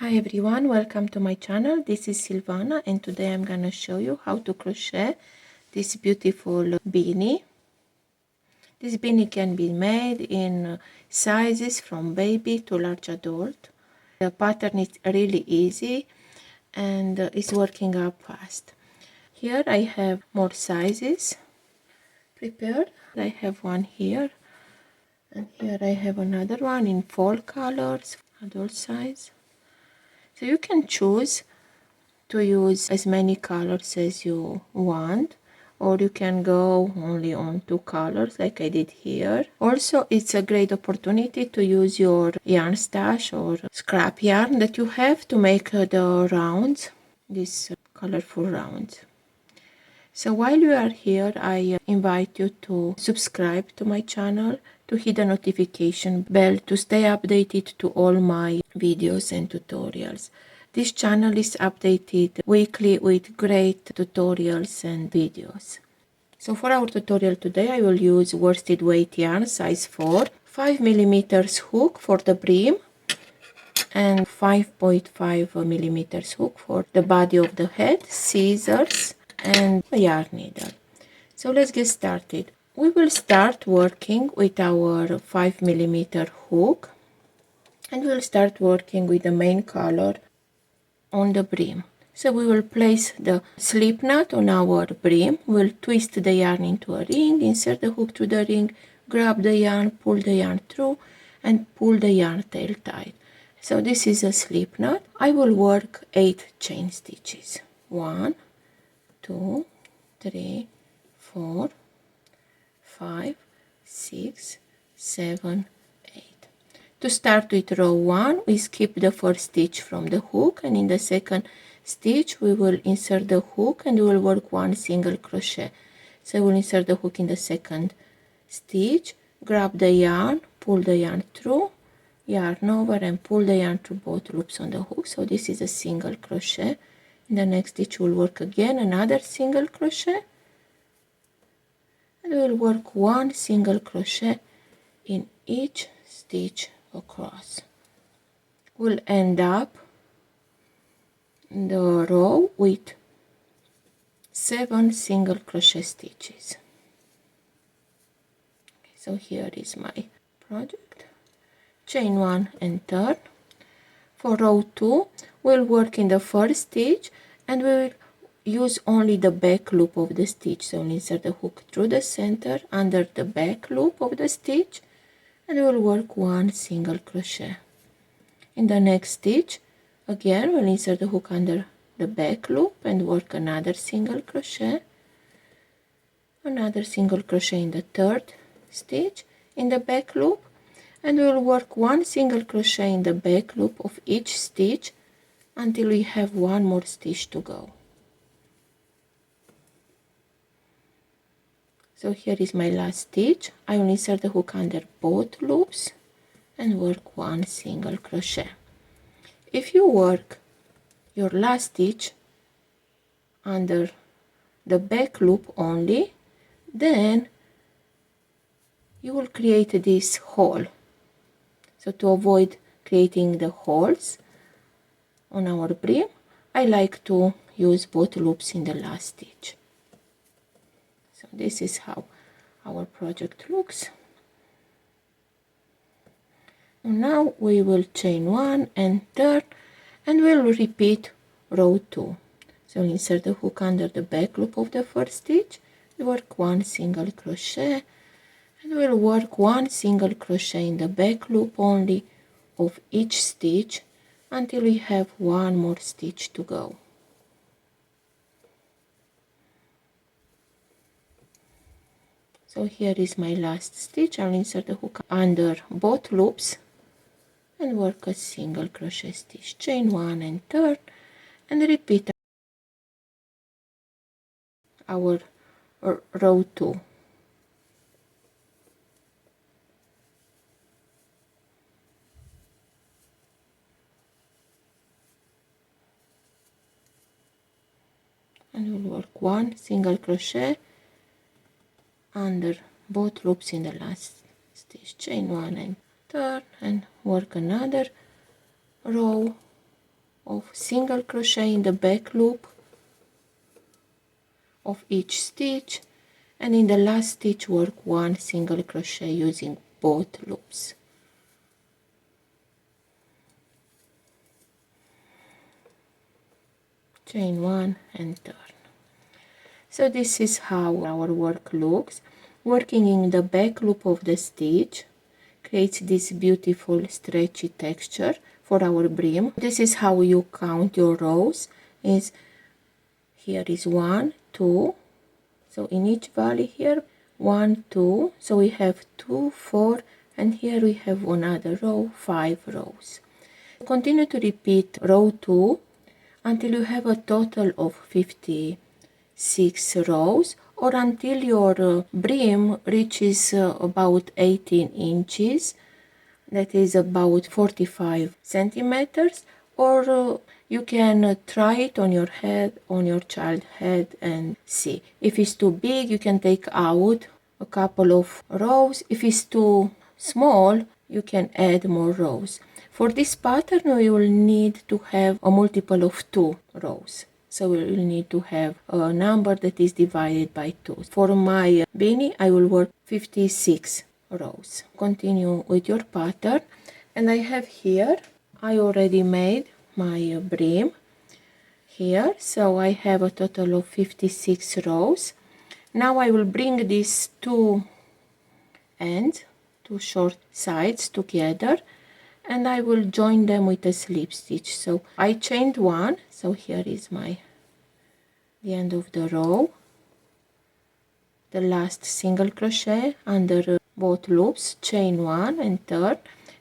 Hi everyone, welcome to my channel. This is Silvana and today I'm gonna show you how to crochet this beautiful beanie. This beanie can be made in sizes from baby to large adult. The pattern is really easy and is working up fast. Here I have more sizes prepared. I have one here and here I have another one in fall colors, adult size. So you can choose to use as many colors as you want, or you can go only on 2 colors like I did here. Also, it's a great opportunity to use your yarn stash or scrap yarn that you have to make the rounds, these colorful rounds. So while you are here, I invite you to subscribe to my channel, to hit the notification bell to stay updated to all my videos and tutorials. This channel is updated weekly with great tutorials and videos. So for our tutorial today, I will use worsted weight yarn size 4, 5mm hook for the brim, and 5.5mm hook for the body of the head, scissors, and a yarn needle. So let's get started. We will start working with our 5mm hook and we'll start working with the main color on the brim. So we will place the slip knot on our brim, we'll twist the yarn into a ring, insert the hook through the ring, grab the yarn, pull the yarn through and pull the yarn tail tight. So this is a slip knot. I will work 8 chain stitches. 1, 2, 3, 4, 5, 6, 7, 8. To start with row 1, we skip the first stitch from the hook, and in the second stitch we will insert the hook and we will work 1 single crochet. So we'll insert the hook in the second stitch, grab the yarn, pull the yarn through, yarn over and pull the yarn through both loops on the hook. So this is a single crochet. In the next stitch we'll work again another single crochet and we'll work 1 single crochet in each stitch across. We'll end up the row with 7 single crochet stitches. Okay, so here is my project. Chain 1 and turn. For row 2 we'll work in the first stitch and we will use only the back loop of the stitch. So we'll insert the hook through the center under the back loop of the stitch and we'll work 1 single crochet. In the next stitch again we'll insert the hook under the back loop and work another single crochet, another single crochet in the third stitch in the back loop, and we'll work 1 single crochet in the back loop of each stitch until we have 1 more stitch to go. So here is my last stitch. I will insert the hook under both loops and work 1 single crochet. If you work your last stitch under the back loop only, then you will create this hole. So to avoid creating the holes on our brim, I like to use both loops in the last stitch. So this is how our project looks. And now we will chain 1 and turn and we'll repeat row 2. So insert the hook under the back loop of the first stitch, work 1 single crochet and we'll work 1 single crochet in the back loop only of each stitch until we have 1 more stitch to go. So here is my last stitch. I'll insert the hook under both loops and work a single crochet stitch, chain 1 and turn and repeat our row 2. And we'll work 1 single crochet under both loops in the last stitch, chain 1 and turn and work another row of single crochet in the back loop of each stitch, and in the last stitch work 1 single crochet using both loops. Chain 1 and turn. So this is how our work looks. Working in the back loop of the stitch creates this beautiful stretchy texture for our brim. This is how you count your rows. Here is 1, 2, so in each valley here 1, 2, so we have 2, 4, and here we have another row, 5 rows. Continue to repeat row 2 until you have a total of 56 rows, or until your brim reaches about 18 inches, that is about 45 centimeters, or you can try it on your head, on your child head, and see. If it's too big, you can take out a couple of rows. If it's too small, you can add more rows. For this pattern, we will need to have a multiple of 2 rows. So we will need to have a number that is divided by 2. For my beanie, I will work 56 rows. Continue with your pattern, and I have here, I already made my brim here, so I have a total of 56 rows. Now I will bring these two ends, two short sides together, and I will join them with a slip stitch. So I chained 1, so here is the end of the row, the last single crochet under both loops, chain 1 and turn.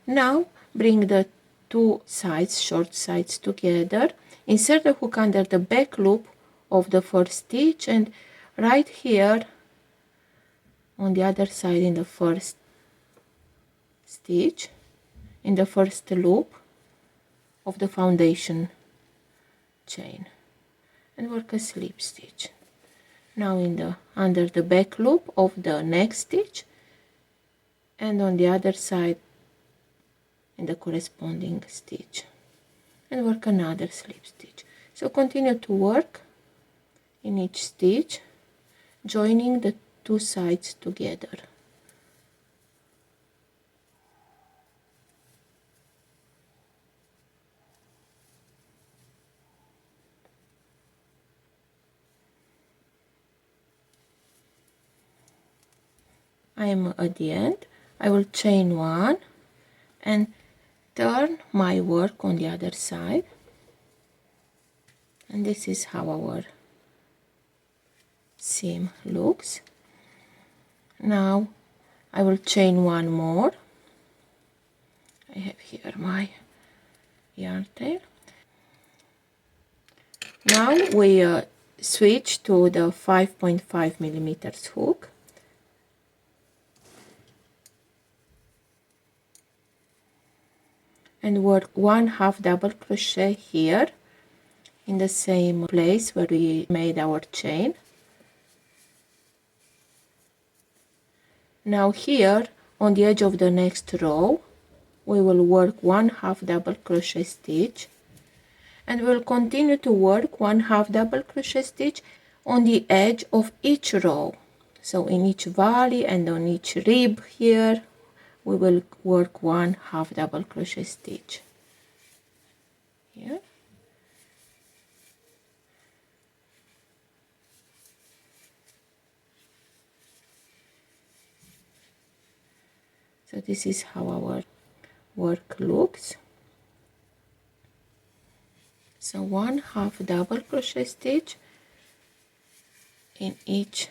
Now bring the two sides, short sides together, insert the hook under the back loop of the first stitch, and right here on the other side in the first stitch, in the first loop of the foundation chain, and work a slip stitch. Now under the back loop of the next stitch, and on the other side in the corresponding stitch, and work another slip stitch. So continue to work in each stitch, joining the two sides together. I am at the end. I will chain 1 and turn my work on the other side, and this is how our seam looks. Now I will chain 1 more. I have here my yarn tail. Now we switch to the 5.5 millimeters hook, and work 1/2 double crochet here in the same place where we made our chain. Now here on the edge of the next row we will work 1/2 double crochet stitch, and we'll continue to work 1/2 double crochet stitch on the edge of each row. So in each valley and on each rib here we will work 1/2 double crochet stitch here. So this is how our work looks. So 1/2 double crochet stitch in each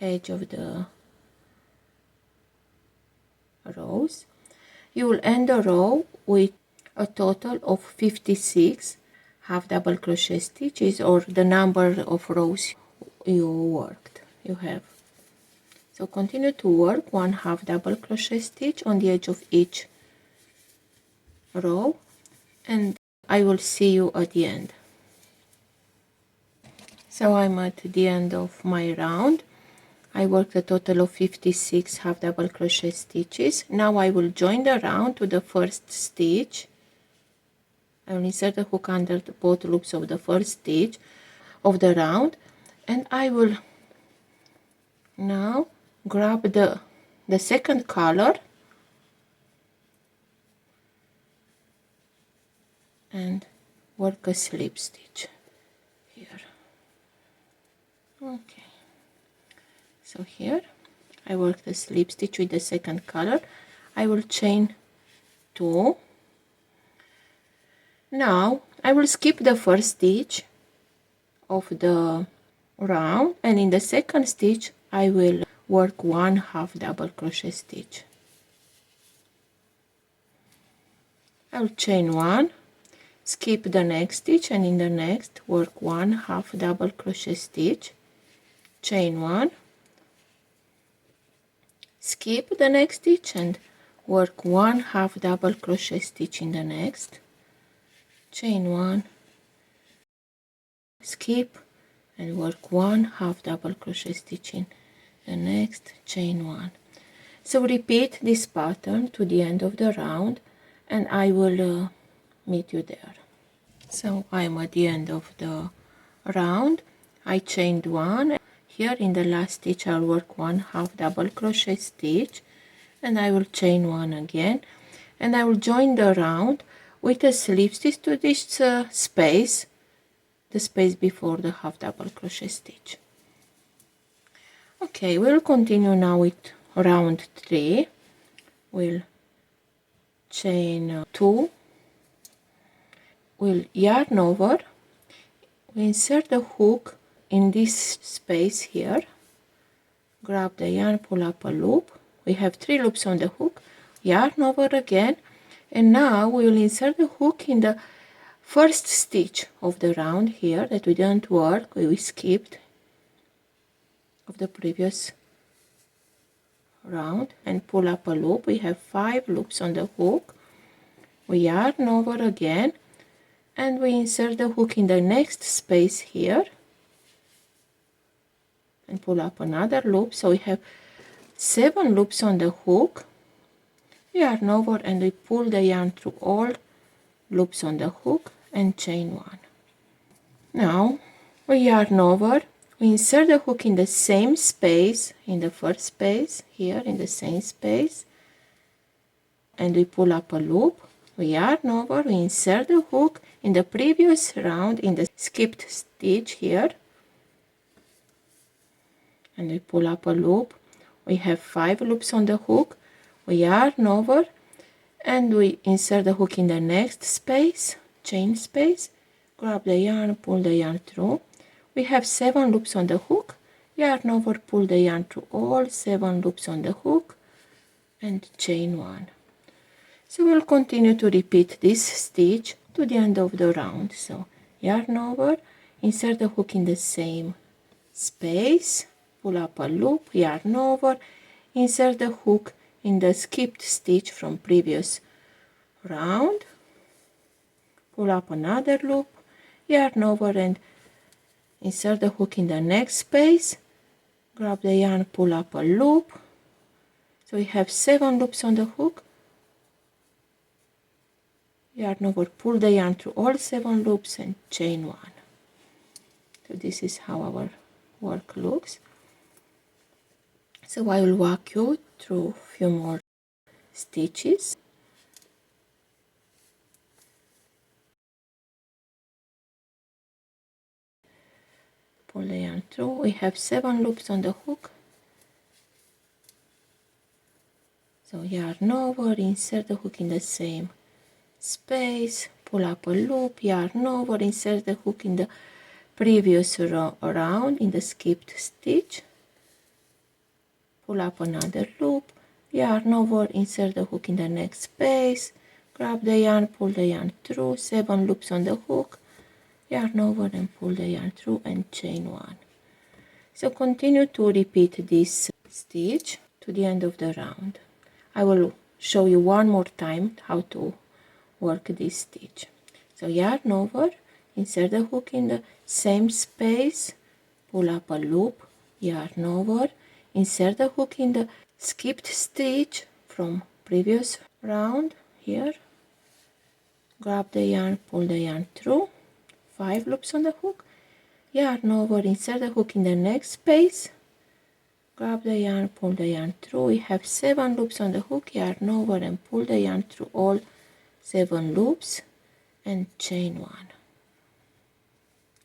edge of the rows. You will end the row with a total of 56 half double crochet stitches, or the number of rows you have. So continue to work 1/2 double crochet stitch on the edge of each row, and I will see you at the end. So I'm at the end of my round. I worked a total of 56 half double crochet stitches. Now I will join the round to the first stitch. I will insert the hook under both loops of the first stitch of the round, and I will now grab the second color and work a slip stitch here. Okay, so here I work the slip stitch with the second color. I will chain 2. Now I will skip the first stitch of the round, and in the second stitch I will work 1 half double crochet stitch. I will chain 1, skip the next stitch, and in the next work 1 half double crochet stitch, chain 1, skip the next stitch and work 1 half double crochet stitch in the next, chain 1, skip and work 1 half double crochet stitch in the next, chain 1. So repeat this pattern to the end of the round, and I will meet you there. So I'm at the end of the round. I chained 1. Here in the last stitch I'll work 1 half double crochet stitch, and I will chain 1 again, and I will join the round with a slip stitch to this space, the space before the half double crochet stitch. Okay, we'll continue now with round 3. We'll chain 2, we'll yarn over, we insert the hook in this space here, grab the yarn, pull up a loop. We have 3 loops on the hook, yarn over again, and now we will insert the hook in the first stitch of the round here that we didn't work, we skipped of the previous round, and pull up a loop. We have 5 loops on the hook, we yarn over again, and we insert the hook in the next space here and pull up another loop. So we have 7 loops on the hook, yarn over, and we pull the yarn through all loops on the hook and chain 1. Now we yarn over, we insert the hook in the same space, in the first space here, in the same space, and we pull up a loop. We yarn over, we insert the hook in the previous round in the skipped stitch here, and we pull up a loop. We have 5 loops on the hook, we yarn over, and we insert the hook in the next space, chain space, grab the yarn, pull the yarn through. We have 7 loops on the hook, yarn over, pull the yarn through all 7 loops on the hook, and chain 1. So we'll continue to repeat this stitch to the end of the round. So yarn over, insert the hook in the same space, pull up a loop, yarn over, insert the hook in the skipped stitch from previous round, pull up another loop, yarn over, and insert the hook in the next space, grab the yarn, pull up a loop. So we have 7 loops on the hook, yarn over, pull the yarn through all 7 loops and chain 1. So this is how our work looks. So I will walk you through a few more stitches. Pull the yarn through. We have 7 loops on the hook. So yarn over, insert the hook in the same space, pull up a loop, yarn over, insert the hook in the previous round in the skipped stitch, pull up another loop, yarn over, insert the hook in the next space, grab the yarn, pull the yarn through, 7 loops on the hook, yarn over and pull the yarn through and chain 1. So continue to repeat this stitch to the end of the round. I will show you one more time how to work this stitch. So yarn over, insert the hook in the same space, pull up a loop, yarn over, insert the hook in the skipped stitch from previous round here, grab the yarn, pull the yarn through, 5 loops on the hook, yarn over, insert the hook in the next space, grab the yarn, pull the yarn through. We have 7 loops on the hook, yarn over and pull the yarn through all 7 loops and chain 1.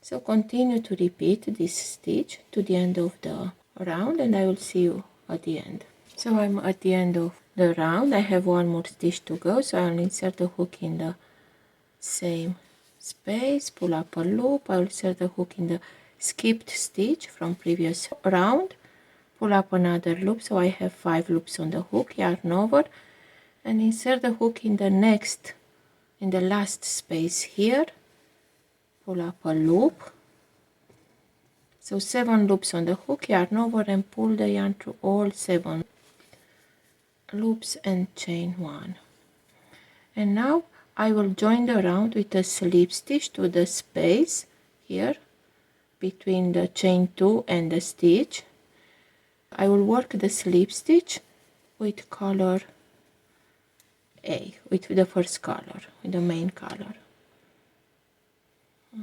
So continue to repeat this stitch to the end of the round, and I will see you at the end. So I'm at the end of the round. I have one more stitch to go, so I'll insert the hook in the same space, pull up a loop. I'll insert the hook in the skipped stitch from previous round, pull up another loop, so I have 5 loops on the hook, yarn over and insert the hook in the next, in the last space here, pull up a loop, so 7 loops on the hook, yarn over and pull the yarn through all 7 loops and chain 1. And now I will join the round with a slip stitch to the space here between the chain 2 and the stitch. I will work the slip stitch with color A, with the first color, with the main color.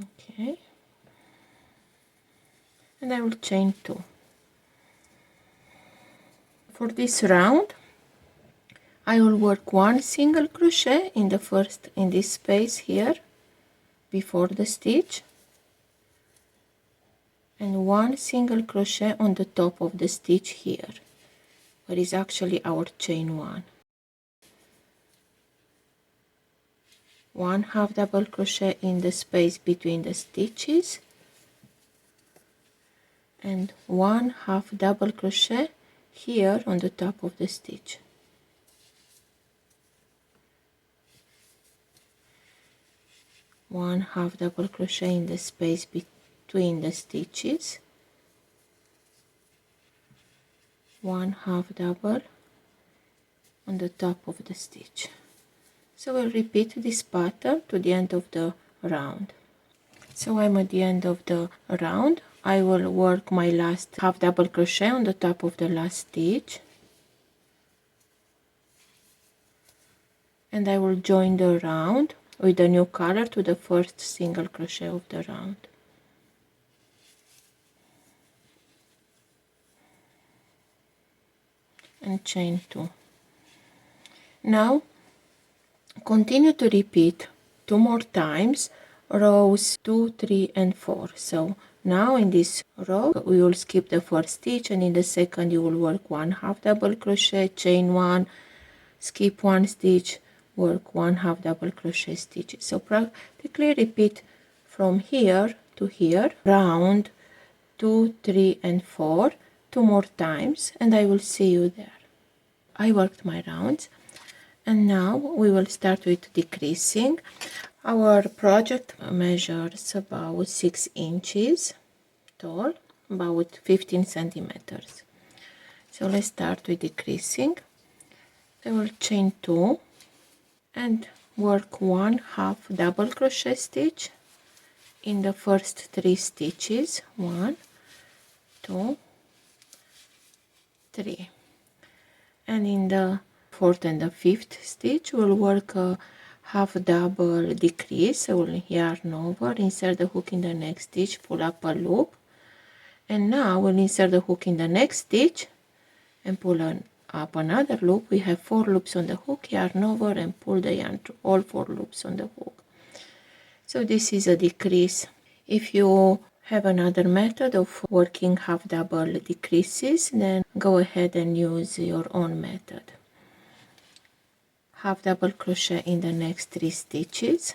Okay, and I will chain 2. For this round I will work 1 single crochet in the first, in this space here before the stitch, and 1 single crochet on the top of the stitch here, where is actually our chain 1. 1 half double crochet in the space between the stitches, and 1 half double crochet here on the top of the stitch. One half double crochet in the space between the stitches, 1 half double on the top of the stitch. So we'll repeat this pattern to the end of the round. So I'm at the end of the round. I will work my last half double crochet on the top of the last stitch, and I will join the round with the new color to the first single crochet of the round. And chain 2. Now continue to repeat 2 more times rows 2, 3 and 4. So now in this row we will skip the first stitch, and in the second you will work 1 half double crochet, chain 1, skip 1 stitch, work 1 half double crochet stitches. So practically repeat from here to here, round 2, 3 and 4 2 more times, and I will see you there. I worked my rounds, and now we will start with decreasing. Our project measures about 6 inches tall, about 15 centimeters. So let's start with decreasing. I will chain 2 and work 1 half double crochet stitch in the first 3 stitches, 1, 2, 3, and in the 4th and the 5th stitch we'll work a half double decrease. I will yarn over, insert the hook in the next stitch, pull up a loop, and now we'll insert the hook in the next stitch and pull up another loop. We have 4 loops on the hook, yarn over and pull the yarn through all 4 loops on the hook. So this is a decrease. If you have another method of working half double decreases, then go ahead and use your own method. Half double crochet in the next 3 stitches,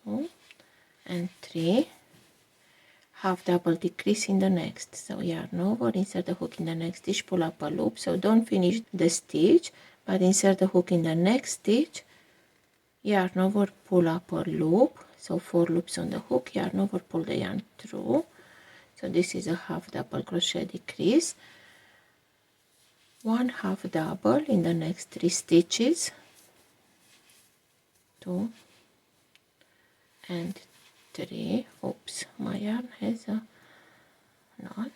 2 and 3, half double decrease in the next. So yarn over, insert the hook in the next stitch, pull up a loop. So don't finish the stitch, but insert the hook in the next stitch, yarn over, pull up a loop. So 4 loops on the hook, yarn over, pull the yarn through. So this is a half double crochet decrease. 1 half double in the next 3 stitches, 2 and 3. Oops, my yarn has a knot.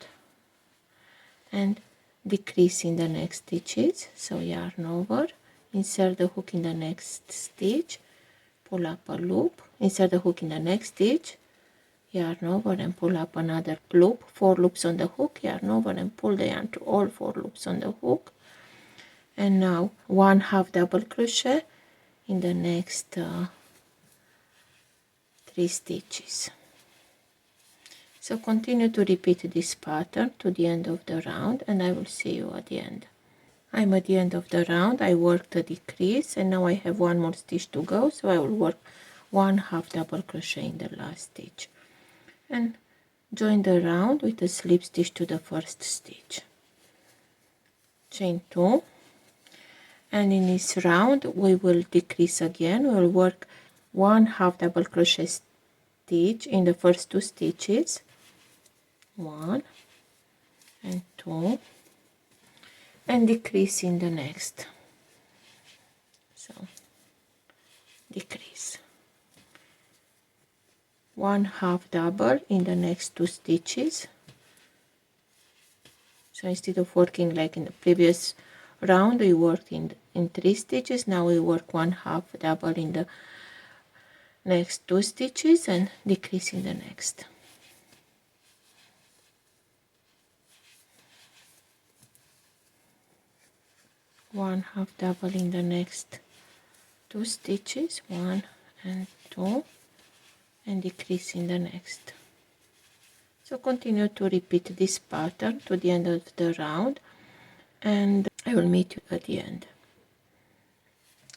And decrease in the next stitches. So yarn over, insert the hook in the next stitch, pull up a loop, insert the hook in the next stitch, yarn over and pull up another loop, 4 loops on the hook, yarn over and pull the yarn to all 4 loops on the hook. And now 1/2 double crochet in the next 3 stitches. So continue to repeat this pattern to the end of the round, and I will see you at the end. I'm at the end of the round. I worked a decrease and now I have 1 more stitch to go, so I will work 1/2 double crochet in the last stitch and join the round with a slip stitch to the first stitch, chain 2, and in this round we will decrease again. We will work 1/2 double crochet stitch in the first 2 stitches, 1 and 2, and decrease in the next. So decrease 1/2 double in the next 2 stitches. So instead of working like in the previous round we worked in 3 stitches, now we work 1/2 double in the next 2 stitches and decrease in the next. One half double in the next 2 stitches, 1 and 2, and decrease in the next. So continue to repeat this pattern to the end of the round, and I will meet you at the end.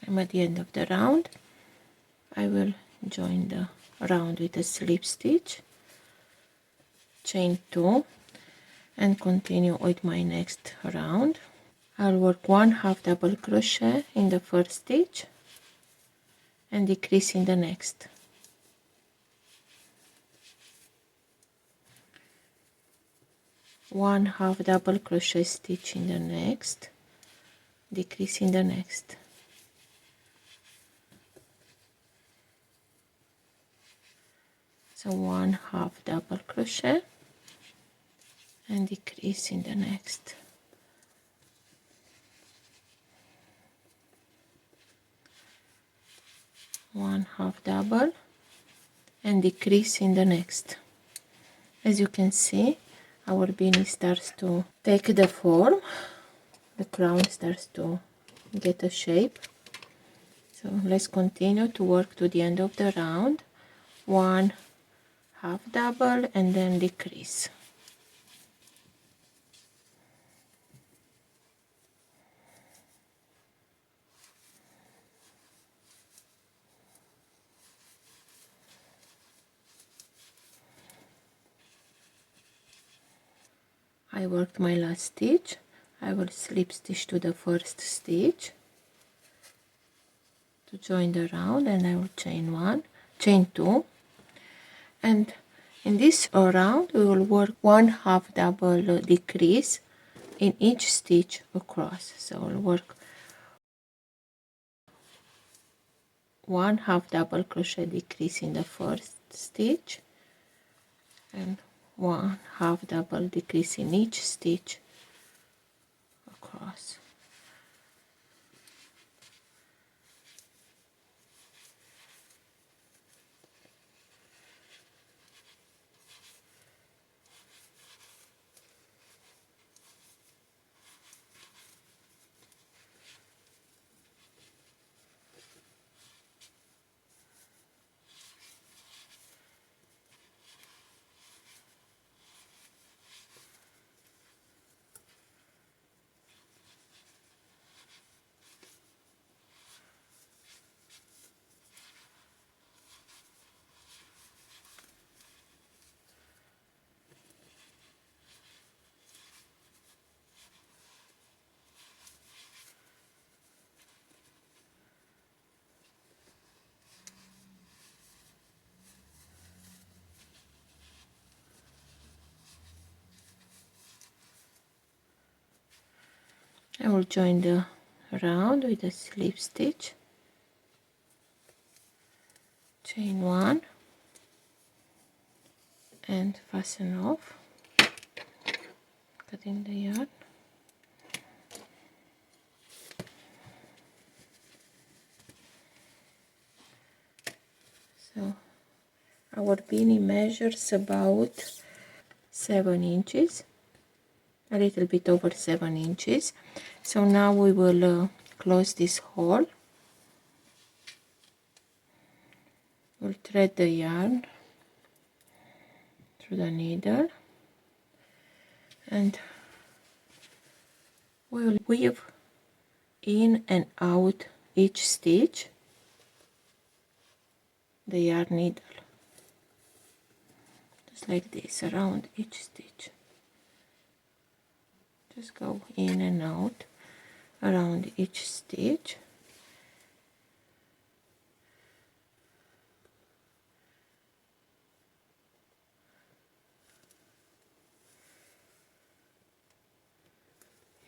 I'm at the end of the round. I will join the round with a slip stitch, chain 2, and continue with my next round. I'll work 1/2 double crochet in the first stitch and decrease in the next. One half double crochet stitch in the next, decrease in the next. So 1/2 double crochet and decrease in the next. One half double and decrease in the next. As you can see, our beanie starts to take the form, the crown starts to get a shape. So let's continue to work to the end of the round. 1/2 double and then decrease. I worked my last stitch. I will slip stitch to the first stitch to join the round, and I will chain 1, chain 2, and in this round we will work 1/2 double decrease in each stitch across. So we'll work 1/2 double crochet decrease in the first stitch and 1/2 double decrease in each stitch across. I will join the round with a slip stitch, chain 1, and fasten off, cutting the yarn. So our beanie measures about 7 inches, a little bit over 7 inches. So now we will close this hole. We'll thread the yarn through the needle and we'll weave in and out each stitch the yarn needle, just like this, around each stitch. Just go in and out around each stitch.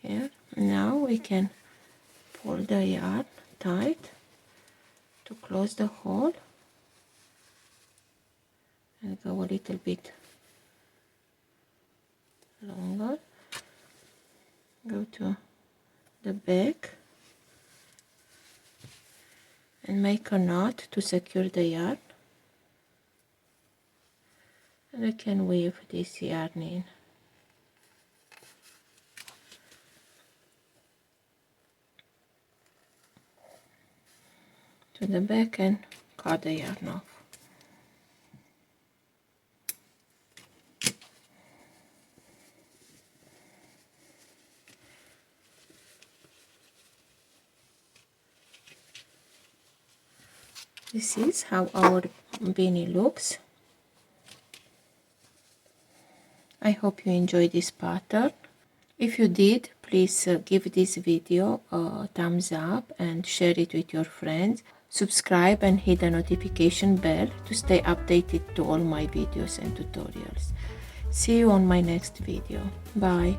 Here, now we can pull the yarn tight to close the hole and go a little bit longer. Go to the back and make a knot to secure the yarn, and I can weave this yarn in. To the back and cut the yarn off. This is how our beanie looks. I hope you enjoyed this pattern. If you did, please give this video a thumbs up and share it with your friends. Subscribe and hit the notification bell to stay updated to all my videos and tutorials. See you on my next video. Bye.